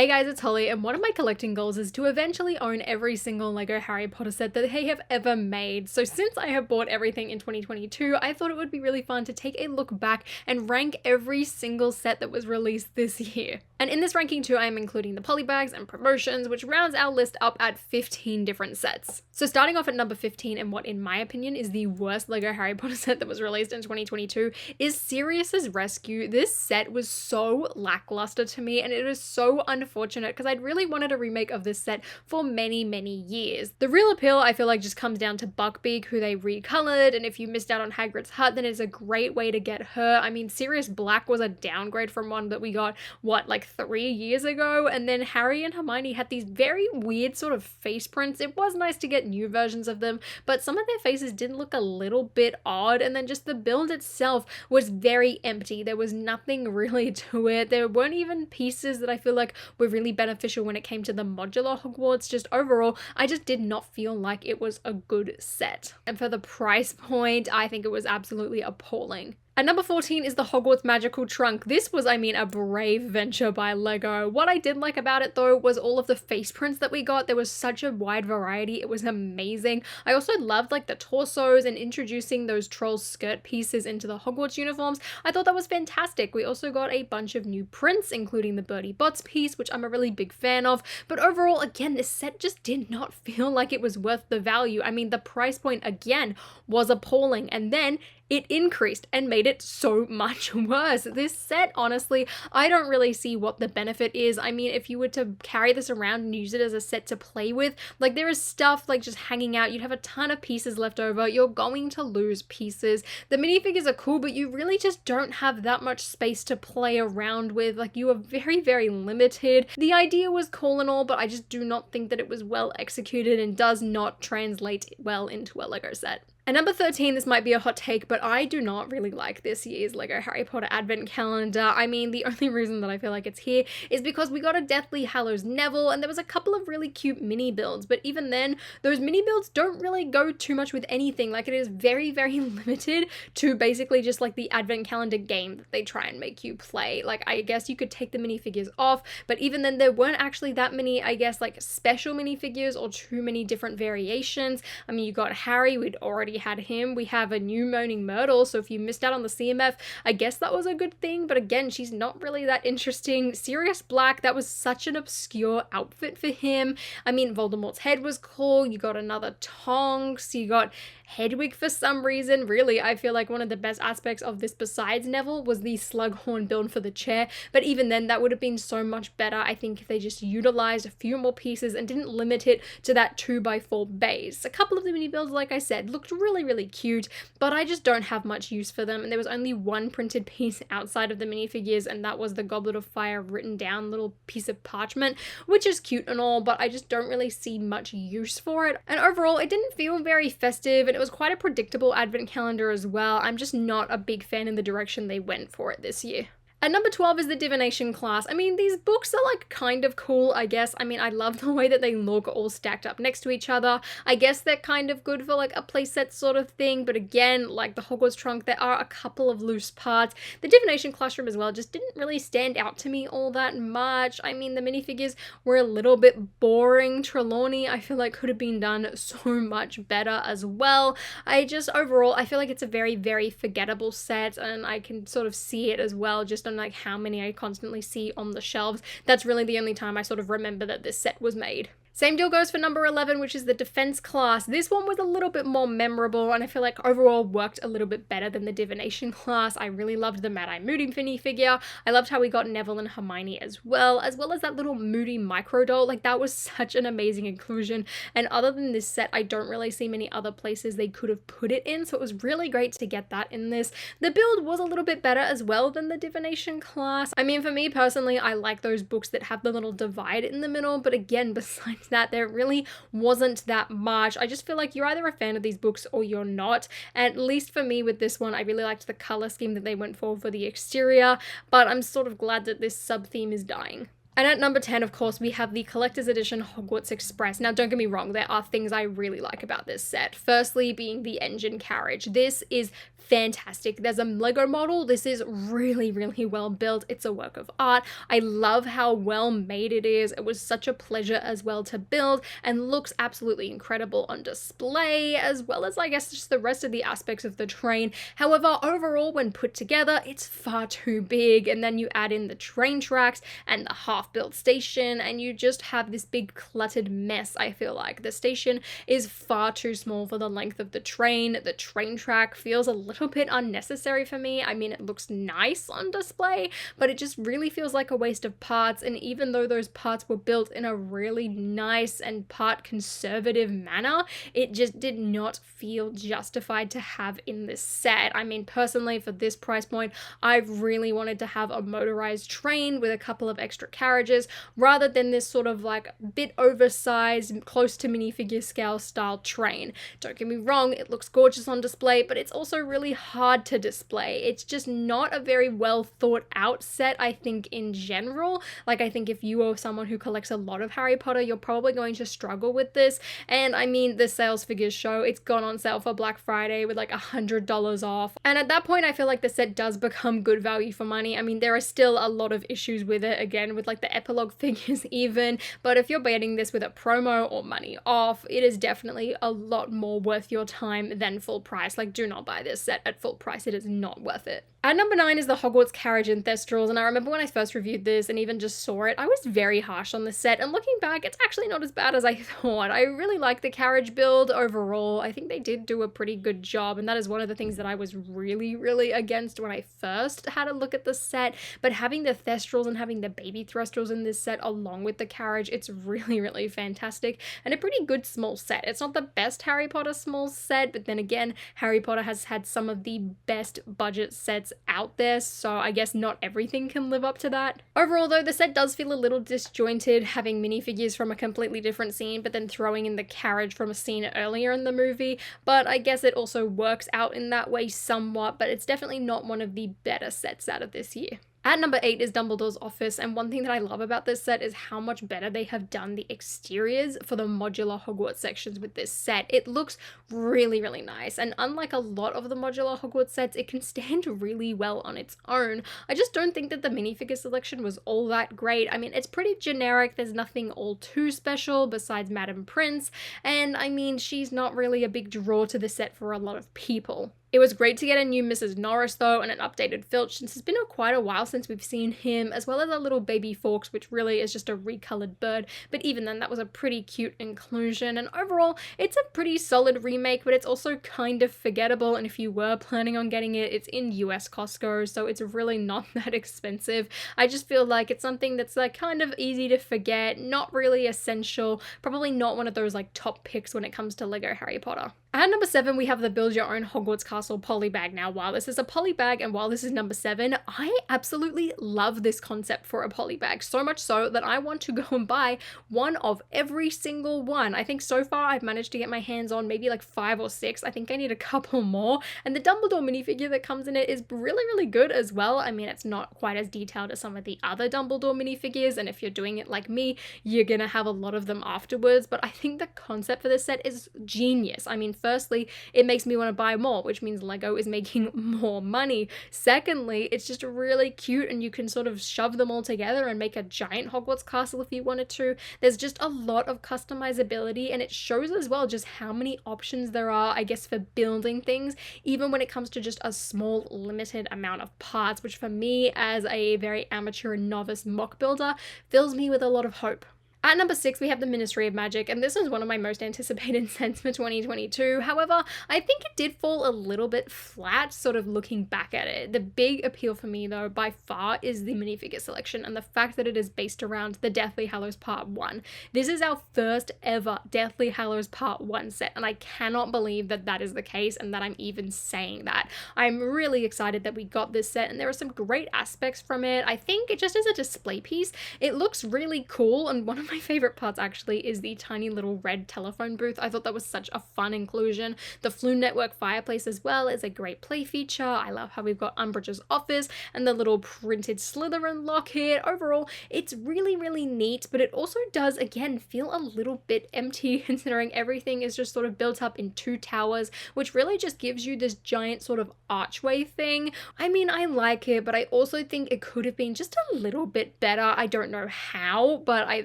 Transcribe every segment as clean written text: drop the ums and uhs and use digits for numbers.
Hey guys, it's Holly, and one of my collecting goals is to eventually own every single LEGO Harry Potter set that they have ever made. So since I have bought everything in 2022, I thought it would be really fun to take a look back and rank every single set that was released this year. And in this ranking too, I am including the polybags and promotions, which rounds our list up at 15 different sets. So starting off at number 15, and what in my opinion is the worst LEGO Harry Potter set that was released in 2022, is Siriuss Rescue. This set was so lackluster to me, and it is so unfortunate because I'd really wanted a remake of this set for many years. The real appeal I feel like just comes down to Buckbeak, who they recolored, and if you missed out on Hagrid's hut, then it's a great way to get her. I mean, Sirius Black was a downgrade from one that we got, what, like 3 years ago? And then Harry and Hermione had these very weird sort of face prints. It was nice to get new versions of them, but some of their faces did look a little bit odd, and then just the build itself was very empty. There was nothing really to it. There weren't even pieces that I feel like were really beneficial when it came to the modular Hogwarts. Just overall, I just did not feel like it was a good set. And for the price point, I think it was absolutely appalling. At number 14 is the Hogwarts Magical Trunk. This was, I mean, a brave venture by LEGO. What I did like about it though was all of the face prints that we got. There was such a wide variety. It was amazing. I also loved like the torsos and introducing those troll skirt pieces into the Hogwarts uniforms. I thought that was fantastic. We also got a bunch of new prints, including the Bertie Bott's piece, which I'm a really big fan of. But overall, again, this set just did not feel like it was worth the value. I mean, the price point again was appalling, and then it increased and made it so much worse. This set, honestly, I don't really see what the benefit is. I mean, if you were to carry this around and use it as a set to play with, like there is stuff like just hanging out, you'd have a ton of pieces left over, you're going to lose pieces. The minifigures are cool, but you really just don't have that much space to play around with. Like you are very limited. The idea was cool and all, but I just do not think that it was well executed and does not translate well into a LEGO set. At number 13, this might be a hot take, but I do not really like this year's LEGO Harry Potter Advent Calendar. I mean, the only reason that I feel like it's here is because we got a Deathly Hallows Neville, and there was a couple of really cute mini builds, but even then, those mini builds don't really go too much with anything. Like, it is very limited to basically just like the Advent Calendar game that they try and make you play. Like, I guess you could take the minifigures off, but even then, there weren't actually that many, I guess, like special minifigures or too many different variations. I mean, you got Harry, we'd already had him. We have a new Moaning Myrtle, so if you missed out on the CMF, I guess that was a good thing, but again, she's not really that interesting. Sirius Black, that was such an obscure outfit for him. I mean, Voldemort's head was cool, you got another Tonks, you got Hedwig for some reason. Really, I feel like one of the best aspects of this besides Neville was the Slughorn build for the chair, but even then, that would have been so much better, I think, if they just utilized a few more pieces and didn't limit it to that 2x4 base. A couple of the mini builds, like I said, looked really cute, but I just don't have much use for them, and there was only one printed piece outside of the minifigures, and that was the Goblet of Fire written down little piece of parchment, which is cute and all, but I just don't really see much use for it. And overall, it didn't feel very festive, and it was quite a predictable advent calendar as well. I'm just not a big fan in the direction they went for it this year. At number 12 is the Divination Class. I mean, these books are like kind of cool, I guess. I mean, I love the way that they look all stacked up next to each other. I guess they're kind of good for like a playset sort of thing, but again, like the Hogwarts Trunk, there are a couple of loose parts. The Divination Classroom as well just didn't really stand out to me all that much. I mean, the minifigures were a little bit boring. Trelawney, I feel like could have been done so much better as well. Overall, I feel like it's a very forgettable set, and I can sort of see it as well just on like how many I constantly see on the shelves. That's really the only time I sort of remember that this set was made. Same deal goes for number 11, which is the Defense Class. This one was a little bit more memorable, and I feel like overall worked a little bit better than the Divination Class. I really loved the Mad-Eye Moody figure. I loved how we got Neville and Hermione as well as that little Moody micro doll. Like, that was such an amazing inclusion, and other than this set, I don't really see many other places they could have put it in, so it was really great to get that in this. The build was a little bit better as well than the Divination Class. I mean, for me personally, I like those books that have the little divide in the middle, but again, besides that, there really wasn't that much. I just feel like you're either a fan of these books or you're not. At least for me with this one, I really liked the color scheme that they went for the exterior, but I'm sort of glad that this sub-theme is dying. And at number 10, of course, we have the Collector's Edition Hogwarts Express. Now, don't get me wrong, there are things I really like about this set. Firstly, being the engine carriage. This is fantastic. There's a Lego model. This is really, really well built. It's a work of art. I love how well made it is. It was such a pleasure as well to build and looks absolutely incredible on display, as well as I guess just the rest of the aspects of the train. However, overall, when put together, it's far too big, and then you add in the train tracks and the half-built station, and you just have this big cluttered mess. I feel like the station is far too small for the length of the train. The train track feels a little bit unnecessary for me. I mean, it looks nice on display, but it just really feels like a waste of parts, and even though those parts were built in a really nice and part conservative manner, it just did not feel justified to have in this set. I mean, personally, for this price point, I really wanted to have a motorized train with a couple of extra carriages rather than this sort of like bit oversized, close to minifigure scale style train. Don't get me wrong, it looks gorgeous on display, but it's also really hard to display. It's just not a very well thought out set, I think, in general. Like, I think if you are someone who collects a lot of Harry Potter, you're probably going to struggle with this. And I mean, the sales figures show it's gone on sale for Black Friday with like $100 off. And at that point, I feel like the set does become good value for money. I mean, there are still a lot of issues with it, again, with like the epilogue figures even, but if you're getting this with a promo or money off, it is definitely a lot more worth your time than full price. Like, do not buy this set at full price. It is not worth it. At number 9 is the Hogwarts Carriage and Thestrals, and I remember when I first reviewed this and even just saw it, I was very harsh on the set, and looking back, it's actually not as bad as I thought. I really like the carriage build overall. I think they did do a pretty good job, and that is one of the things that I was really, really against when I first had a look at the set, but having the Thestrals and having the baby Thestrals in this set along with the carriage, it's really, really fantastic, and a pretty good small set. It's not the best Harry Potter small set, but then again, Harry Potter has had some of the best budget sets out there, so I guess not everything can live up to that. Overall though, the set does feel a little disjointed, having minifigures from a completely different scene, but then throwing in the carriage from a scene earlier in the movie, but I guess it also works out in that way somewhat, but it's definitely not one of the better sets out of this year. At number 8 is Dumbledores Office, and one thing that I love about this set is how much better they have done the exteriors for the modular Hogwarts sections with this set. It looks really, really nice, and unlike a lot of the modular Hogwarts sets, it can stand really well on its own. I just don't think that the minifigure selection was all that great. I mean, it's pretty generic, there's nothing all too special besides Madam Prince, and I mean, she's not really a big draw to the set for a lot of people. It was great to get a new Mrs. Norris though, and an updated Filch, since it's been quite a while since we've seen him, as well as a little baby Fawkes, which really is just a recolored bird, but even then that was a pretty cute inclusion, and overall it's a pretty solid remake, but it's also kind of forgettable, and if you were planning on getting it, it's in US Costco, so it's really not that expensive. I just feel like it's something that's like kind of easy to forget, not really essential, probably not one of those like top picks when it comes to Lego Harry Potter. At number 7, we have the Build Your Own Hogwarts Castle Polybag. Now, while this is a polybag and while this is number 7, I absolutely love this concept for a polybag, so much so that I want to go and buy one of every single one. I think so far I've managed to get my hands on maybe like 5 or 6. I think I need a couple more, and the Dumbledore minifigure that comes in it is really, really good as well. I mean, it's not quite as detailed as some of the other Dumbledore minifigures, and if you're doing it like me, you're gonna have a lot of them afterwards, but I think the concept for this set is genius. I mean, firstly, it makes me want to buy more, which means Lego is making more money. Secondly, it's just really cute, and you can sort of shove them all together and make a giant Hogwarts castle if you wanted to. There's just a lot of customizability, and it shows as well just how many options there are, I guess, for building things, even when it comes to just a small, limited amount of parts, which for me, as a very amateur and novice mock builder, fills me with a lot of hope. At number 6, we have the Ministry of Magic, and this is one of my most anticipated sets for 2022. However, I think it did fall a little bit flat, sort of looking back at it. The big appeal for me, though, by far, is the minifigure selection and the fact that it is based around the Deathly Hallows Part 1. This is our first ever Deathly Hallows Part 1 set, and I cannot believe that that is the case and that I'm even saying that. I'm really excited that we got this set, and there are some great aspects from it. I think it just as a display piece, it looks really cool, and one of of my favorite parts actually is the tiny little red telephone booth. I thought that was such a fun inclusion. The Flume Network fireplace as well is a great play feature. I love how we've got Umbridge's office and the little printed Slytherin locket. Overall, it's really, really neat, but it also does, again, feel a little bit empty considering everything is just sort of built up in two towers, which really just gives you this giant sort of archway thing. I mean, I like it, but I also think it could have been just a little bit better. I don't know how, but I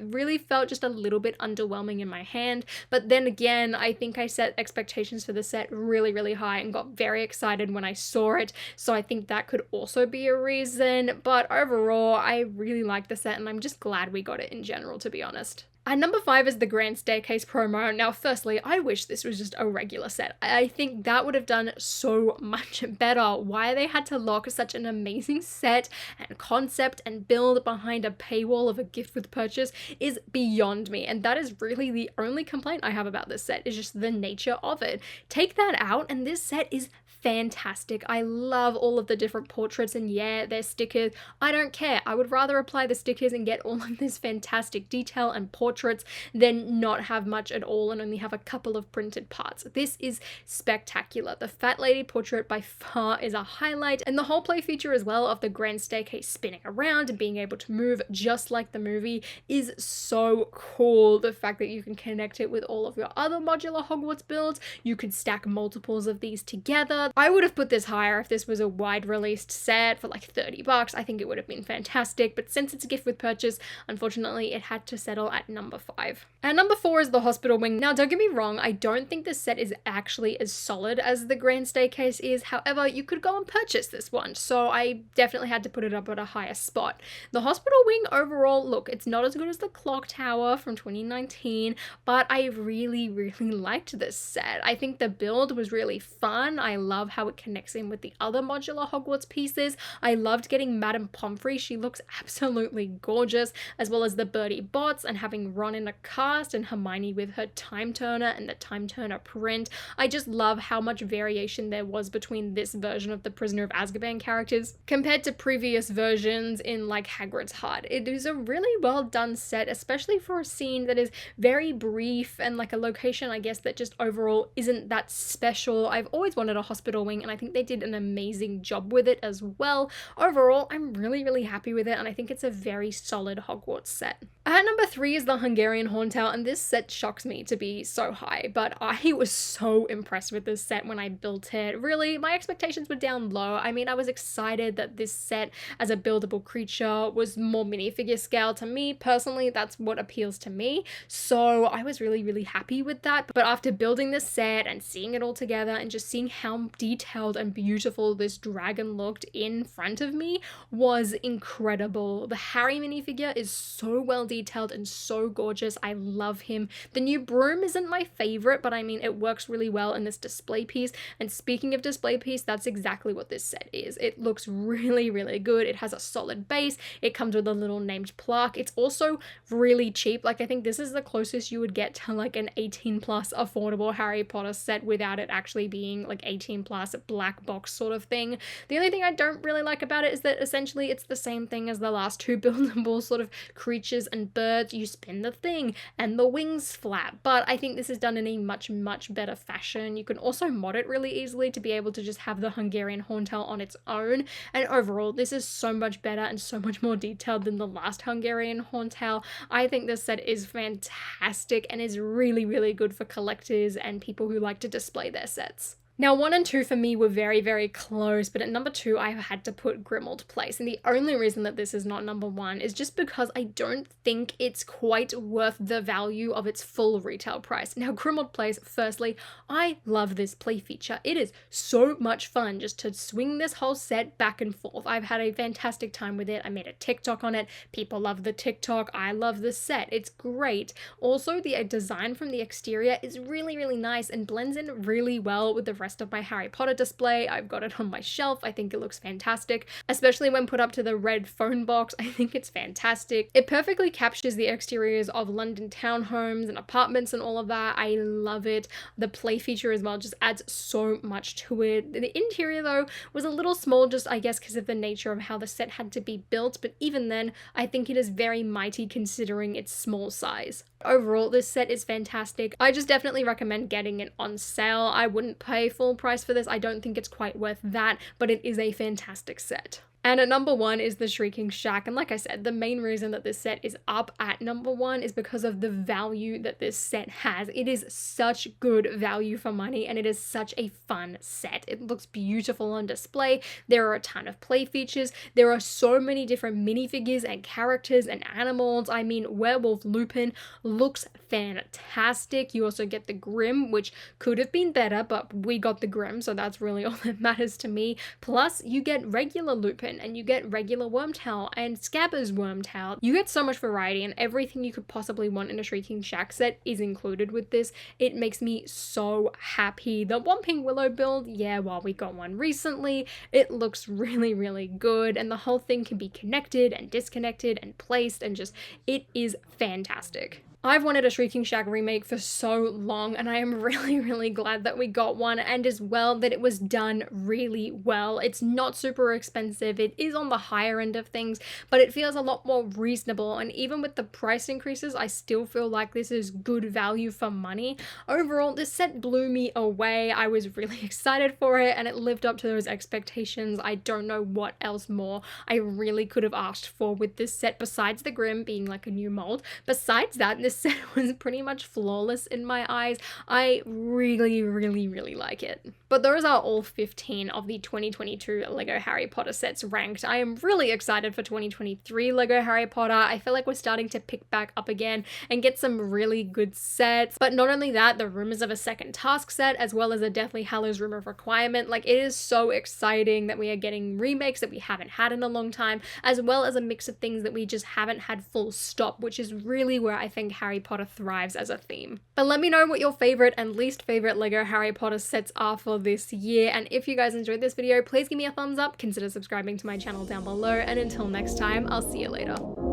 really felt just a little bit underwhelming in my hand. But then again, I think I set expectations for the set really, really high and got very excited when I saw it. So I think that could also be a reason. But overall, I really like the set and I'm just glad we got it in general, to be honest. At number 5 is the Grand Staircase promo. Now, firstly, I wish this was just a regular set. I think that would have done so much better. Why they had to lock such an amazing set and concept and build behind a paywall of a gift with purchase is beyond me. And that is really the only complaint I have about this set, is just the nature of it. Take that out and this set is fantastic. I love all of the different portraits and yeah, they're stickers. I don't care. I would rather apply the stickers and get all of this fantastic detail and portraits than not have much at all and only have a couple of printed parts. This is spectacular. The Fat Lady portrait by far is a highlight, and the whole play feature as well of the Grand Staircase spinning around and being able to move just like the movie is so cool. The fact that you can connect it with all of your other modular Hogwarts builds, you could stack multiples of these together. I would have put this higher if this was a wide released set for like $30. I think it would have been fantastic, but since it's a gift with purchase, unfortunately it had to settle at number 5. And number 4 is the Hospital Wing. Now, don't get me wrong, I don't think this set is actually as solid as the Grand Staircase is. However, you could go and purchase this one, so I definitely had to put it up at a higher spot. The Hospital Wing overall, look, it's not as good as the Clock Tower from 2019, but I really, really liked this set. I think the build was really fun. I love how it connects in with the other modular Hogwarts pieces. I loved getting Madame Pomfrey. She looks absolutely gorgeous, as well as the Bertie Bots and having Ron in a cast and Hermione with her Time Turner and the Time Turner print. I just love how much variation there was between this version of the Prisoner of Azkaban characters compared to previous versions in like Hagrid's Hut. It is a really well done set, especially for a scene that is very brief and like a location, I guess, that just overall isn't that special. I've always wanted a hospital wing and I think they did an amazing job with it as well. Overall, I'm really, really happy with it and I think it's a very solid Hogwarts set. At number 3 is the Hungarian Horntail, and this set shocks me to be so high, but I was so impressed with this set when I built it. Really, my expectations were down low. I mean, I was excited that this set as a buildable creature was more minifigure scale. To me, personally, that's what appeals to me. So I was really, really happy with that. But after building this set and seeing it all together and just seeing how detailed and beautiful this dragon looked in front of me was incredible. The Harry minifigure is so well detailed and so gorgeous. I love him. The new broom isn't my favorite, but I mean, it works really well in this display piece. And speaking of display piece, that's exactly what this set is. It looks really, really good. It has a solid base. It comes with a little named plaque. It's also really cheap. Like, I think this is the closest you would get to like an 18 plus affordable Harry Potter set without it actually being like 18 plus black box sort of thing. The only thing I don't really like about it is that essentially it's the same thing as the last two buildable sort of creatures and birds. You spin the thing and the wings flap, but I think this is done in a much, much better fashion. You can also mod it really easily to be able to just have the Hungarian Horntail on its own, and overall this is so much better and so much more detailed than the last Hungarian Horntail. I think this set is fantastic and is really, really good for collectors and people who like to display their sets. Now, 1 and 2 for me were very, very close, but at number 2, I had to put Grimlock Place. And the only reason that this is not number 1 is just because I don't think it's quite worth the value of its full retail price. Now, Grimlock Place, firstly, I love this play feature. It is so much fun just to swing this whole set back and forth. I've had a fantastic time with it. I made a TikTok on it. People love the TikTok. I love the set. It's great. Also, the design from the exterior is really, really nice and blends in really well with the rest of my Harry Potter display. I've got it on my shelf. I think it looks fantastic, especially when put up to the red phone box. I think it's fantastic. It perfectly captures the exteriors of London townhomes and apartments and all of that. I love it. The play feature as well just adds so much to it. The interior though was a little small, just I guess because of the nature of how the set had to be built, but even then I think it is very mighty considering its small size. Overall, this set is fantastic. I just definitely recommend getting it on sale. I wouldn't pay full price for this. I don't think it's quite worth that, but it is a fantastic set. And at number 1 is the Shrieking Shack. And like I said, the main reason that this set is up at number 1 is because of the value that this set has. It is such good value for money, and it is such a fun set. It looks beautiful on display. There are a ton of play features. There are so many different minifigures and characters and animals. I mean, Werewolf Lupin looks fantastic. You also get the Grim, which could have been better, but we got the Grim, so that's really all that matters to me. Plus, you get regular Lupin, and you get regular Wormtail and Scabbers Wormtail. You get so much variety, and everything you could possibly want in a Shrieking Shack set is included with this. It makes me so happy. The Whomping Willow build, yeah, well, we got one recently. It looks really, really good, and the whole thing can be connected and disconnected and placed, and just, it is fantastic. I've wanted a Shrieking Shack remake for so long, and I am really, really glad that we got one, and as well that it was done really well. It's not super expensive. It is on the higher end of things, but it feels a lot more reasonable, and even with the price increases, I still feel like this is good value for money. Overall, this set blew me away. I was really excited for it, and it lived up to those expectations. I don't know what else more I really could have asked for with this set, besides the Grim being like a new mold. Besides that, this set was pretty much flawless in my eyes. I really, really, really like it. But those are all 15 of the 2022 LEGO Harry Potter sets ranked. I am really excited for 2023 LEGO Harry Potter. I feel like we're starting to pick back up again and get some really good sets. But not only that, the rumors of a second task set, as well as a Deathly Hallows Room of Requirement. Like, it is so exciting that we are getting remakes that we haven't had in a long time, as well as a mix of things that we just haven't had full stop, which is really where I think Harry Potter thrives as a theme. But let me know what your favorite and least favorite LEGO Harry Potter sets are for this year, and if you guys enjoyed this video, please give me a thumbs up, consider subscribing to my channel down below, and until next time, I'll see you later.